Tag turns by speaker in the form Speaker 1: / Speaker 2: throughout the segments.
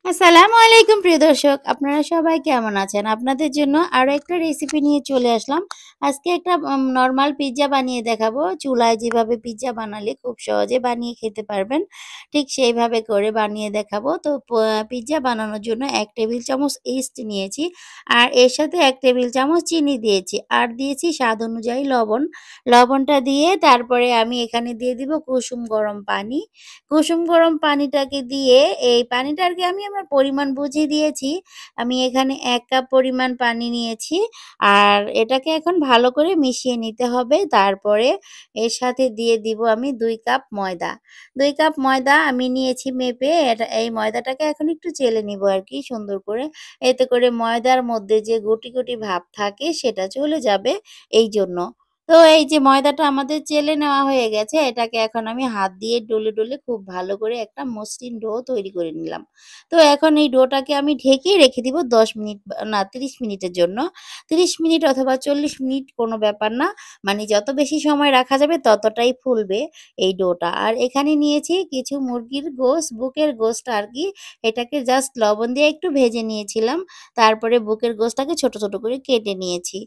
Speaker 1: আসসালামু আলাইকুম প্রিয় দর্শক। আপনারা সবাই কেমন আছেন? আপনাদের জন্য আরো একটা রেসিপি নিয়ে চলে আসলাম। আজকে একটা নরমাল পিজ্জা বানিয়ে দেখাবো। চুলায় যেভাবে পিজ্জা বানালে খুব সহজে বানিয়ে খেতে পারবেন, ঠিক সেইভাবে করে বানিয়ে দেখাবো। তো পিজ্জা বানানোর জন্য ১ টেবিল চামচ ইস্ট নিয়েছি। আর এর সাথে ১ টেবিল চামচ চিনি দিয়েছি। আর দিয়েছি স্বাদ অনুযায়ী লবণ। লবণটা দিয়ে তারপরে আমি এখানে দিয়ে দিব কুসুম গরম পানি। কুসুম গরম পানিটাকে দিয়ে এই পানিটা আরকি আমি আমার পরিমাণ বুঝে দিয়েছি। আমি এখানে ১ কাপ পরিমাণ পানি নিয়েছি। আর এটাকে এখন ভালো করে মিশিয়ে নিতে হবে। তারপরে এর সাথে দিয়ে দিব আমি ২ কাপ ময়দা। ২ কাপ ময়দা আমি নিয়েছি মেপে। এই ময়দাটাকে এখন একটু চেলে নিব আরকি সুন্দর করে। এতে করে ময়দার মধ্যে যে গুটি ভাব থাকে সেটা চলে যাবে এইজন্য। তো এই যে ময়দাটা আমাদের চেলে নেওয়া হয়ে গেছে, এটাকে এখন আমি হাত দিয়ে ডলে খুব ভালো করে একটা মসৃণ ডো তৈরি করে নিলাম। তো এখন এই ডোটাকে আমি ঢেকে রেখে দিব ১০ মিনিট না ৩০ মিনিটের জন্য। ৩০ মিনিট অথবা ৪০ মিনিট কোনো ব্যাপার না। মানে যত বেশি সময় রাখা যাবে ততটাই ফুলবে এই ডোটা। আর এখানে নিয়েছি কিছু মুরগির গোশত, বুকের গোশতটা আরকি। এটাকে জাস্ট লবণ দিয়ে একটু ভেজে নিয়েছিলাম। তারপরে বুকের গোশতটাকে ছোট করে কেটে নিয়েছি।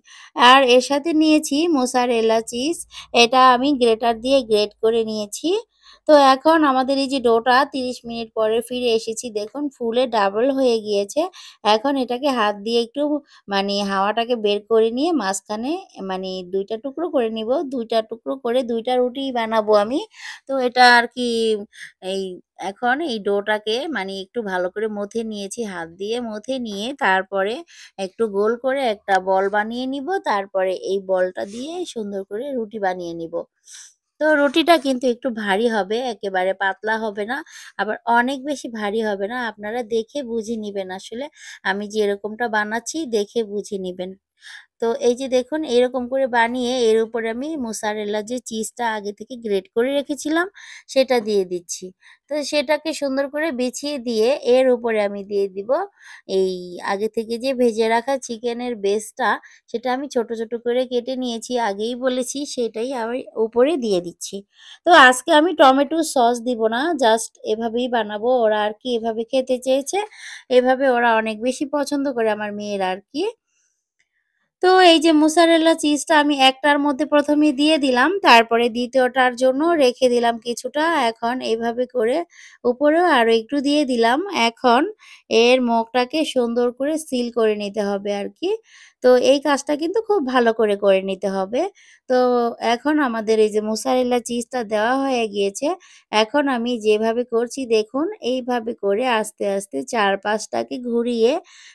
Speaker 1: আর এর সাথে নিয়েছি মোজারেলা চিজ। এটা আমি গ্রেটার দিয়ে গ্রেট করে নিয়েছি। তো এখন আমাদের এই যে ডোটা ৩০ মিনিট পরে ফিরে এসেছি। দেখুন ফুলে ডাবল হয়ে গিয়েছে। এখন এটাকে হাত দিয়ে একটু মানে হাওয়াটাকে বের করে নিয়ে মাঝখানে মানে ২ টা টুকরো করে নিব। ২ টা টুকরো করে ২ টা রুটি বানাবো আমি। তো এটা আরকি এই এখন এই ডোটাকে মানে একটু ভালো করে মথে নিয়েছি। হাত দিয়ে মথে নিয়ে তারপরে একটু গোল করে একটা বল বানিয়ে নিব। তারপরে এই বলটা দিয়ে সুন্দর করে রুটি বানিয়ে নিব। তো রুটিটা কিন্তু একটু ভারী হবে, একেবারে পাতলা হবে না, আবার অনেক বেশি ভারী হবে না। আপনারা দেখে বুঝে নিবেন আসলে। আমি যেরকমটা বানাচ্ছি দেখে বুঝে নিবেন। তো এই যে দেখুন এরকম করে বানিয়ে এর উপরে আমি মোজারেলা যে চিজটা আগে থেকে গ্রেট করে রেখেছিলাম সেটা দিয়ে দিচ্ছি। তো সেটাকে সুন্দর করে বিছিয়ে দিয়ে এর উপরে আমি দিয়ে দিব এই আগে থেকে যে ভেজে রাখা চিকেনের বেসটা সেটা আমি ছোট করে কেটে নিয়েছি। আগেই বলেছি সেটাই আমি উপরে দিয়ে দিচ্ছি। তো আজকে আমি টমেটো সস দিব না। জাস্ট এভাবেই বানাবো। ওরা আরকি এভাবে খেতে চেয়েছে। এভাবে ওরা অনেক বেশি পছন্দ করে আমার মেয়েরা আরকি। তো এই যে মোজারেলা চিজটা আমি একটার মধ্যে ১ম এ দিয়ে দিলাম। তারপরে ২য় টার জন্য রেখে দিলাম কিছুটা। এখন এভাবে করে উপরেও আরো একটু দিয়ে দিলাম। এখন এর মুখটাকে সুন্দর করে সিল করে নিতে হবে আরকি। তো এই কাজটা কিন্তু খুব ভালো করে নিতে হবে। তো এখন আমাদের এই যে মোজারেলা চিজটা দেওয়া হয়ে গিয়েছে। এখন আমি যেভাবে করছি দেখুন এইভাবে করে আস্তে ৪-৫ টাকে ঘুরিয়ে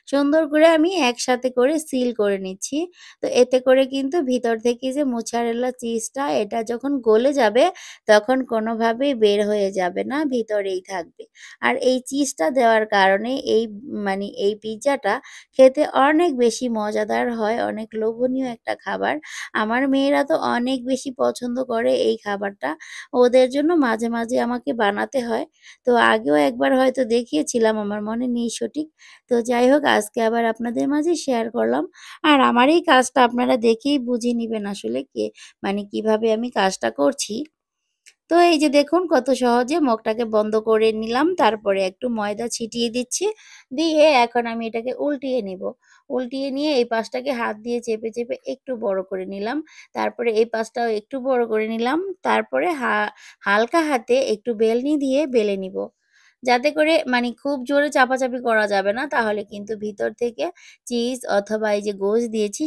Speaker 1: সুন্দর করে আমি একসাথে করে সিল করে নিচ্ছি। তো এতে করে কিন্তু ভিতর থেকে যে মোজারেলা চিজটা এটা যখন গলে যাবে তখন কোনোভাবেই বের হয়ে যাবে না, ভিতরেই থাকবে। আর এই চিজটা দেওয়ার কারণে এই মানে এই পিজ্জাটা খেতে অনেক বেশি মজাদার হয়, অনেক লোভনীয় একটা খাবার। আমার মেয়েরা তো অনেক বেশি পছন্দ করে এই খাবারটা। ওদের জন্য মাঝে আমাকে বানাতে হয়। তো আগেও একবার হয়তো দেখিয়েছিলাম, আমার মনে নেই সঠিক। তো যাই হোক আজকে আবার আপনাদের মাঝে শেয়ার করলাম। আর আমার এই কাজটা আপনারা দেখেই বুঝে নিবেন আসলে মানে কিভাবে আমি কাজটা করছি। তো এই যে দেখুন কত সহজে মুখটাকে বন্ধ করে নিলাম। তারপরে একটু ময়দা ছিটিয়ে দিচ্ছি। দিয়ে এখন আমি এটাকে উল্টিয়ে নিব। উল্টিয়ে নিয়ে এই পাশটাকে হাত দিয়ে চেপে একটু বড় করে নিলাম। তারপরে এই পাশটাও একটু বড় করে নিলাম। তারপরে হালকা হাতে একটু বেলনি দিয়ে বেলে নিব। যাতে করে মানে খুব জোরে চাপাচাপি করা যাবে না। তাহলে কিন্তু ভিতর থেকে চিজ অথবা এই যে গোশ দিয়েছি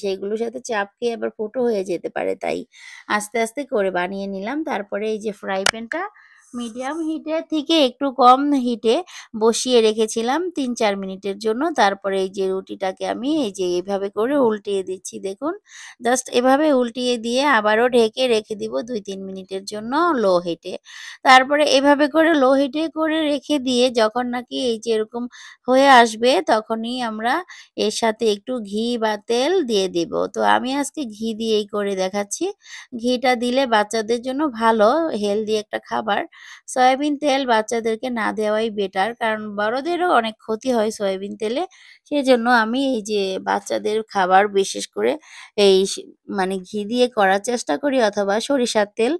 Speaker 1: সেগুলোর সাথে চাপ খেয়ে আবার ফুটো হয়ে যেতে পারে তাই। আস্তে করে বানিয়ে নিলাম। তারপরে এই যে ফ্রাই প্যানটা মিডিয়াম হিটে থেকে একটু কম হিটে বসিয়ে রেখেছিলাম ৩-৪ মিনিটের জন্য। তারপরে এই যে রুটিটাকে আমি এই যে এভাবে করে উল্টিয়ে দিচ্ছি দেখুন। জাস্ট এভাবে উল্টিয়ে দিয়ে আবারও ঢেকে রেখে দিব ২-৩ মিনিটের জন্য লো হিটে। তারপরে এভাবে করে লো হিটে করে রেখে দিয়ে যখন নাকি এই যে এরকম হয়ে আসবে তখনই আমরা এর সাথে একটু ঘি বা তেল দিয়ে দিব। তো আমি আজকে ঘি দিয়েই করে দেখাচ্ছি। ঘিটা দিলে বাচ্চাদের জন্য ভালো, হেলদি একটা খাবার। সয়াবিন তেল বাচ্চাদেরকে না দেওয়াই বেটার। কারণ বড়দেরও অনেক ক্ষতি হয় সয়াবিন তেলে। সেজন্য আমি এই যে বাচ্চাদের খাবার বিশেষ করে এই মানে ঘি দিয়ে করার চেষ্টা করি অথবা সরিষার তেল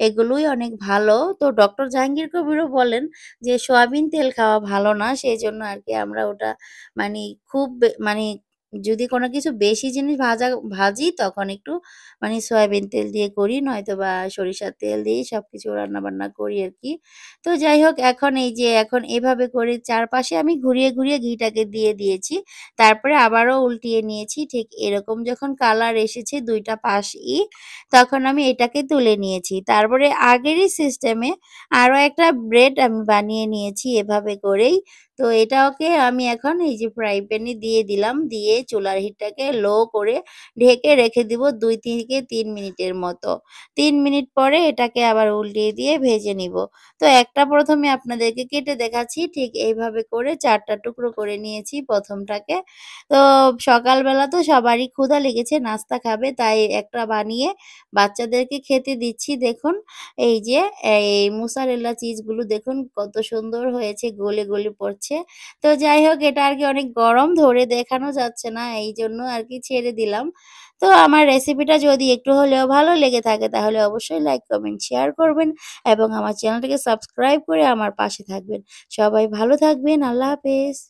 Speaker 1: এগুলোই অনেক ভালো। তো ডক্টর জাহাঙ্গীর কবিরও বলেন যে সয়াবিন তেল খাওয়া ভালো না। সেজন্য আরকি আমরা ওটা মানি খুব মানি যদি কোনো কিছু বেশি জিনিস ভাজি তখন একটু মানে সয়াবিন তেল দিয়ে করি নয়তোবা সরিষার তেল দিয়েই সবকিছু রান্নাবান্না করি আরকি। তো যাই হোক এখন এই যে এখন এভাবে করে চারপাশে আমি ঘুরিয়ে, ঘুরিয়ে ঘিটাকে দিয়ে দিয়েছি। তারপরে আবারও উল্টিয়ে নিয়েছি। ঠিক এরকম যখন কালার এসেছে ২ টা পাশই তখন আমি এটাকে তুলে নিয়েছি। তারপরে আগেরই সিস্টেমে আরো একটা ব্রেড আমি বানিয়ে নিয়েছি এভাবে করেই। তো এটাকে আমি এখন এই যে ফ্রাই প্যানে দিয়ে দিলাম। দিয়ে চুলার হিটটাকে লো করে ঢেকে রেখে দিব ২ থেকে ৩ মিনিটের মতো। ৩ মিনিট পরে এটাকে আবার উল্টিয়ে দিয়ে ভেজে নিব। তো একটা ১ম এ আপনাদেরকে কেটে দেখাচ্ছি। ঠিক এইভাবে করে ৪ টা টুকরো করে নিয়েছি ১ম টাকে। তো সকালবেলা তো সবারই ক্ষুধা লেগেছে, নাস্তা খাবে। তাই একটা বানিয়ে বাচ্চাদেরকে খেতে দিচ্ছি। দেখুন এই যে এই মোজারেলা চিজগুলো দেখুন কত সুন্দর হয়েছে গলে, গলে পড়ছে। তো যাই হোক এটা আরকি অনেক গরম ধরে দেখানো যাচ্ছে না। এইজন্য আরকি ছেড়ে দিলাম। তো আমার রেসিপিটা যদি একটু হলেও ভালো লেগে থাকে তাহলে অবশ্যই লাইক, কমেন্ট, শেয়ার করবেন এবং আমার চ্যানেলটাকে সাবস্ক্রাইব করে আমার পাশে থাকবেন। সবাই ভালো থাকবেন। আল্লাহ হাফেজ।